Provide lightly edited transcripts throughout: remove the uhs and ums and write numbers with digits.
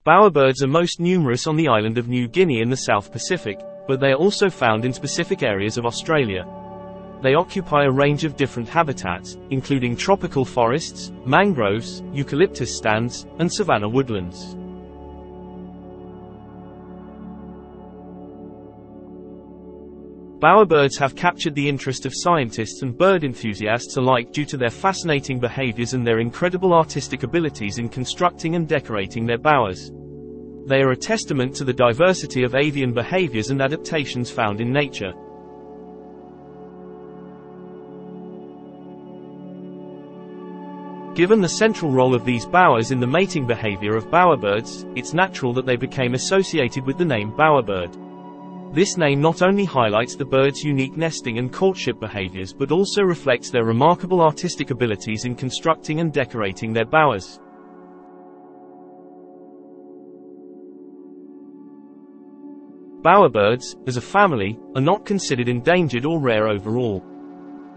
Bowerbirds are most numerous on the island of New Guinea in the South Pacific, but they are also found in specific areas of Australia. They occupy a range of different habitats, including tropical forests, mangroves, eucalyptus stands, and savanna woodlands. Bowerbirds have captured the interest of scientists and bird enthusiasts alike due to their fascinating behaviors and their incredible artistic abilities in constructing and decorating their bowers. They are a testament to the diversity of avian behaviors and adaptations found in nature. Given the central role of these bowers in the mating behavior of bowerbirds, it's natural that they became associated with the name bowerbird. This name not only highlights the bird's unique nesting and courtship behaviors but also reflects their remarkable artistic abilities in constructing and decorating their bowers. Bowerbirds, as a family, are not considered endangered or rare overall.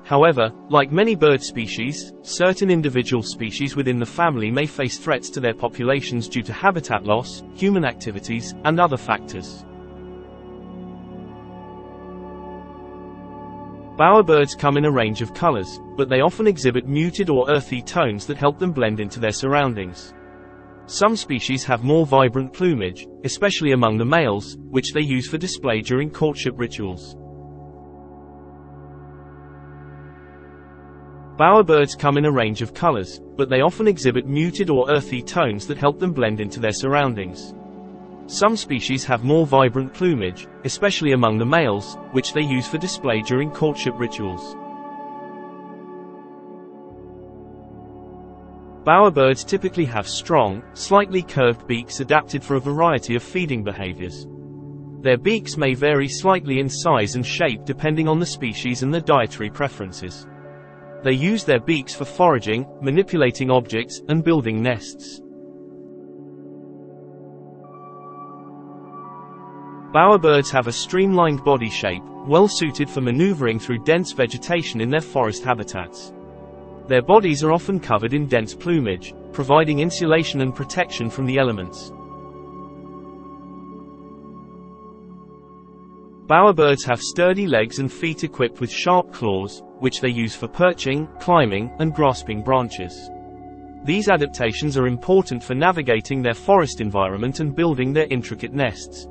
However, like many bird species, certain individual species within the family may face threats to their populations due to habitat loss, human activities, and other factors. Bowerbirds come in a range of colors, but they often exhibit muted or earthy tones that help them blend into their surroundings. Some species have more vibrant plumage, especially among the males, which they use for display during courtship rituals. Bowerbirds come in a range of colors, but they often exhibit muted or earthy tones that help them blend into their surroundings. Some species have more vibrant plumage, especially among the males, which they use for display during courtship rituals. Bowerbirds typically have strong, slightly curved beaks adapted for a variety of feeding behaviors. Their beaks may vary slightly in size and shape depending on the species and their dietary preferences. They use their beaks for foraging, manipulating objects, and building nests. Bowerbirds have a streamlined body shape, well suited for maneuvering through dense vegetation in their forest habitats. Their bodies are often covered in dense plumage, providing insulation and protection from the elements. Bowerbirds have sturdy legs and feet equipped with sharp claws, which they use for perching, climbing, and grasping branches. These adaptations are important for navigating their forest environment and building their intricate nests.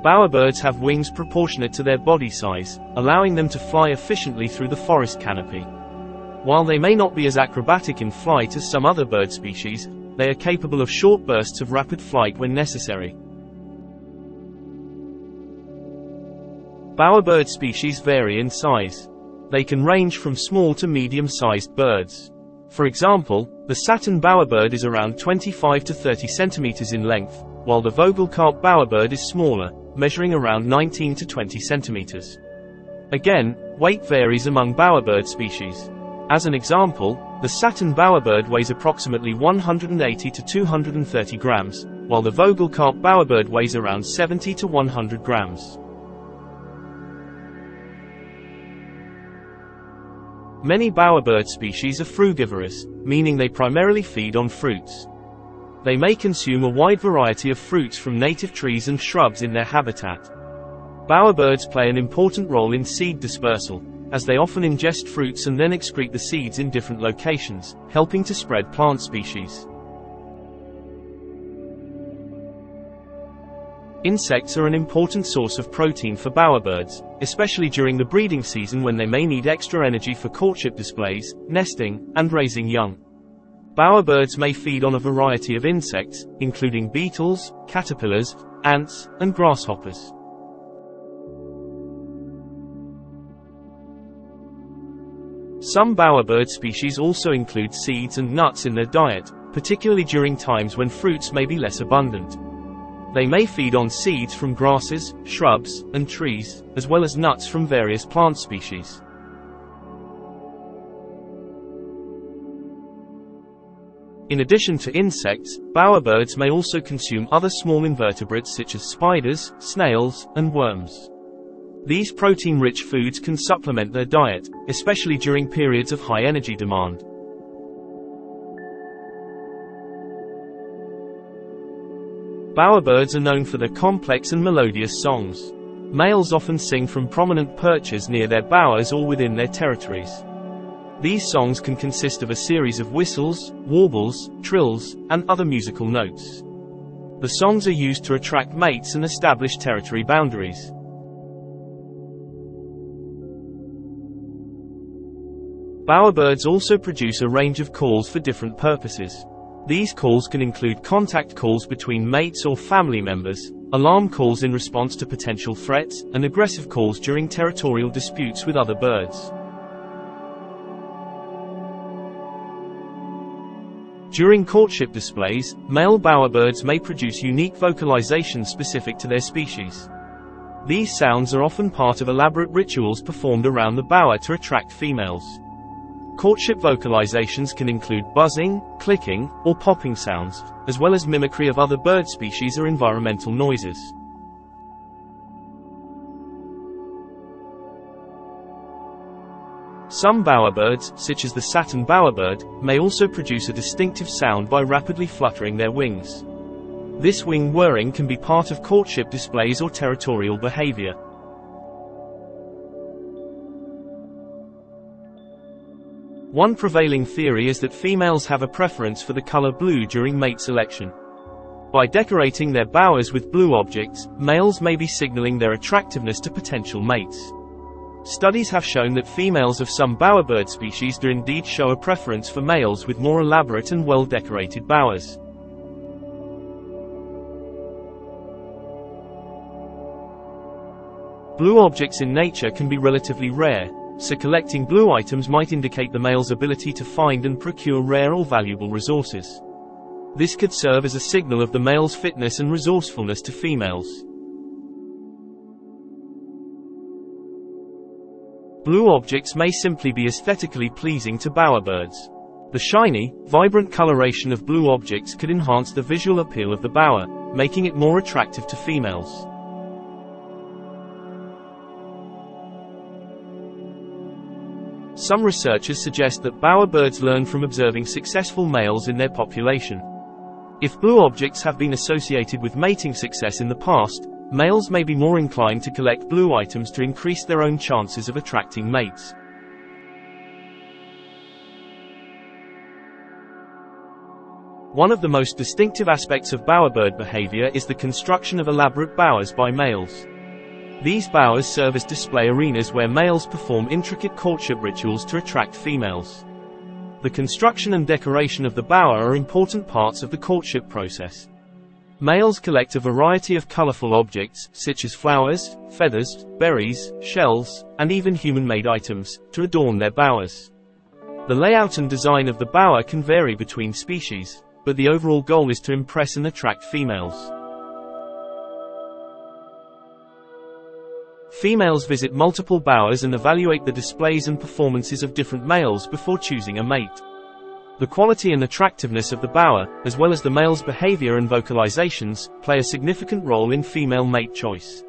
Bowerbirds have wings proportionate to their body size, allowing them to fly efficiently through the forest canopy. While they may not be as acrobatic in flight as some other bird species, they are capable of short bursts of rapid flight when necessary. Bowerbird species vary in size. They can range from small to medium-sized birds. For example, the satin bowerbird is around 25 to 30 centimeters in length, while the vogelcarp bowerbird is smaller, measuring around 19 to 20 centimeters. Again, weight varies among bowerbird species. As an example, the satin bowerbird weighs approximately 180 to 230 grams, while the vogelcarp bowerbird weighs around 70 to 100 grams. Many bowerbird species are frugivorous, meaning they primarily feed on fruits. They may consume a wide variety of fruits from native trees and shrubs in their habitat. Bowerbirds play an important role in seed dispersal, as they often ingest fruits and then excrete the seeds in different locations, helping to spread plant species. Insects are an important source of protein for bowerbirds, especially during the breeding season when they may need extra energy for courtship displays, nesting, and raising young. Bowerbirds may feed on a variety of insects, including beetles, caterpillars, ants, and grasshoppers. Some bowerbird species also include seeds and nuts in their diet, particularly during times when fruits may be less abundant. They may feed on seeds from grasses, shrubs, and trees, as well as nuts from various plant species. In addition to insects, bowerbirds may also consume other small invertebrates such as spiders, snails, and worms. These protein-rich foods can supplement their diet, especially during periods of high energy demand. Bowerbirds are known for their complex and melodious songs. Males often sing from prominent perches near their bowers or within their territories. These songs can consist of a series of whistles, warbles, trills, and other musical notes. The songs are used to attract mates and establish territory boundaries. Bowerbirds also produce a range of calls for different purposes. These calls can include contact calls between mates or family members, alarm calls in response to potential threats, and aggressive calls during territorial disputes with other birds. During courtship displays, male bowerbirds may produce unique vocalizations specific to their species. These sounds are often part of elaborate rituals performed around the bower to attract females. Courtship vocalizations can include buzzing, clicking, or popping sounds, as well as mimicry of other bird species or environmental noises. Some bowerbirds, such as the satin bowerbird, may also produce a distinctive sound by rapidly fluttering their wings. This wing whirring can be part of courtship displays or territorial behavior. One prevailing theory is that females have a preference for the color blue during mate selection. By decorating their bowers with blue objects, males may be signaling their attractiveness to potential mates. Studies have shown that females of some bowerbird species do indeed show a preference for males with more elaborate and well-decorated bowers. Blue objects in nature can be relatively rare, so collecting blue items might indicate the male's ability to find and procure rare or valuable resources. This could serve as a signal of the male's fitness and resourcefulness to females. Blue objects may simply be aesthetically pleasing to bowerbirds. The shiny, vibrant coloration of blue objects could enhance the visual appeal of the bower, making it more attractive to females. Some researchers suggest that bowerbirds learn from observing successful males in their population. If blue objects have been associated with mating success in the past, males may be more inclined to collect blue items to increase their own chances of attracting mates. One of the most distinctive aspects of bowerbird behavior is the construction of elaborate bowers by males. These bowers serve as display arenas where males perform intricate courtship rituals to attract females. The construction and decoration of the bower are important parts of the courtship process. Males collect a variety of colorful objects, such as flowers, feathers, berries, shells, and even human-made items, to adorn their bowers. The layout and design of the bower can vary between species, but the overall goal is to impress and attract females. Females visit multiple bowers and evaluate the displays and performances of different males before choosing a mate. The quality and attractiveness of the bower, as well as the male's behavior and vocalizations, play a significant role in female mate choice.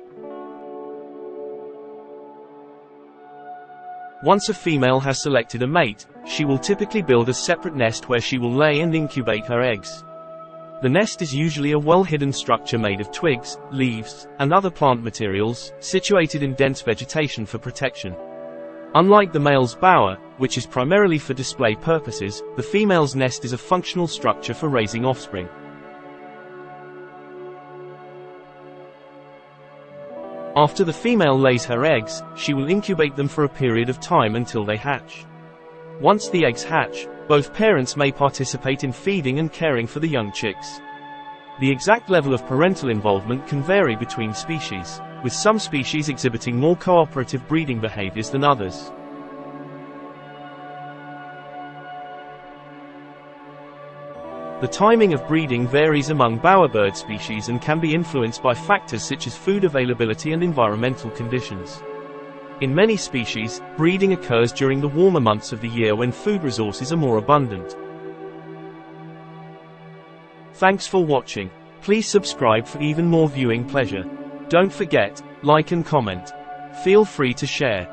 Once a female has selected a mate, she will typically build a separate nest where she will lay and incubate her eggs. The nest is usually a well-hidden structure made of twigs, leaves, and other plant materials, situated in dense vegetation for protection. Unlike the male's bower, which is primarily for display purposes, the female's nest is a functional structure for raising offspring. After the female lays her eggs, she will incubate them for a period of time until they hatch. Once the eggs hatch, both parents may participate in feeding and caring for the young chicks. The exact level of parental involvement can vary between species, with some species exhibiting more cooperative breeding behaviors than others. The timing of breeding varies among bowerbird species and can be influenced by factors such as food availability and environmental conditions. In many species, breeding occurs during the warmer months of the year when food resources are more abundant. Thanks for watching. Please subscribe for even more viewing pleasure. Don't forget, like and comment. Feel free to share.